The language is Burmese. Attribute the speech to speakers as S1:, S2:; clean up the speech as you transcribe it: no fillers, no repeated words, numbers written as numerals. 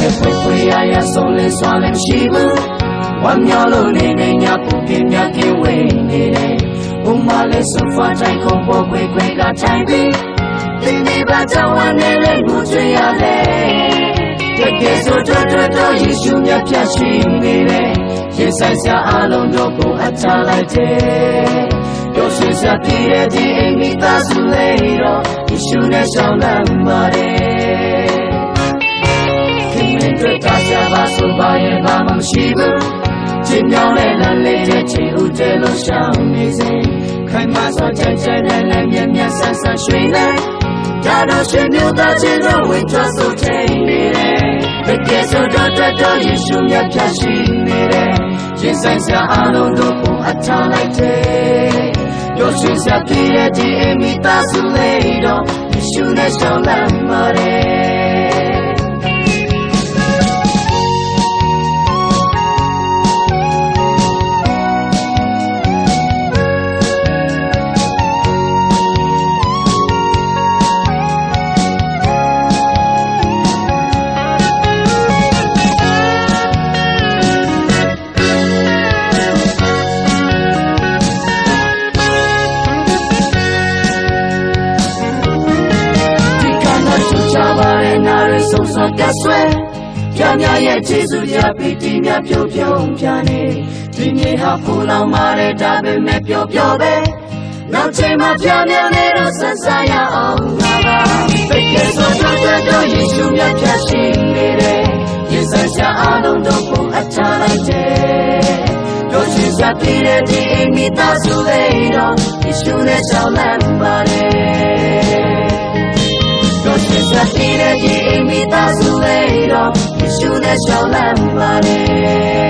S1: တဲ့ဖွေဖွေရရဆုံးလေးစွာလည်းမရှိဘူးဝမ်းမြောက်လို့နေနေညပူပြင်းမြကင်းဝေးနေတယ်ဘုံမလေးဆိုဖာတိုင်းခုံပေါ်ခွေခွေကထိုင်ပြီးဒီနေ့ပါကြောင်းဝမ်းနေလဲငိုကြွေရလေတကယ်ဆိုတော့ယေရှုမြတ်ဖြတ်ရှိနေတယ်ရင်ဆိုင်စရာအလုံးတို့ကိုအချလိုက်တယ်တို့ဆွေစတည်တဲ့ဒီအိမ်မိသားစုလေးတော့ယေရှုနဲ့ရှောင်းလမ်းပါတယ်ခင်မင်းတို့တာချပါဆိုပါရဲ့ဘာမှမရှိဘူးချစ်မြောင်းတဲ့လမ်းလေးတဲ့ချီဦးတဲ့လို့ရှောင်းနေစေခိုင်မစွာကြမ်းကြမ်းနဲ့လည်းမြတ်မြတ်ဆန်းဆန်းရွှေလဲဒါတော့ရှင်မျိုးသားချင်းတို့ဝင်ကြဆိုထိန်နေတယ်တကယ်ဆိုတော့ယေရှုမြတ်ဖြတ်ရှိနေတယ်ရင်ဆိုင်စရာအလုံးတို့ကိုအထားလိုက်တယ်တို့ရှင်စပြည့်တဲ့ဒီအမိသားစုလေးတော့ယေရှုနဲ့ရှောင်းလမ်းပါတယ်ဆုံးစွာကဆွဲပြမြရဲ့ခြေစွရပြီးဒီမြပြုံပြုံပြနေဒီမြေဟာဖူလောင်မာတဲ့ဒါပေမဲ့ပျော်ပျော်ပဲနောက်ချိန်မှာပြမြနေတော့ဆန်းဆန်းရအောင်ငါပါတကယ်ဆိုတော့ယေရှုမြတ်ဖြတ်ရှိနေတယ်ရင်ဆိုင်စရာအလုံးတို့ကိုအချလိုက်တယ်တို့ရှိစပြည့်တဲ့ဒီအိမ်မိသားစုလေးတော့ယေရှုနဲ့ရှောင်းလမ်းပါတယ်တို့ရှိစပြည့်တဲ့ဒီအိမ်မိသားစုလေးတော့ယေရှုနဲ့ရှောင်းလမ်းပါတယ်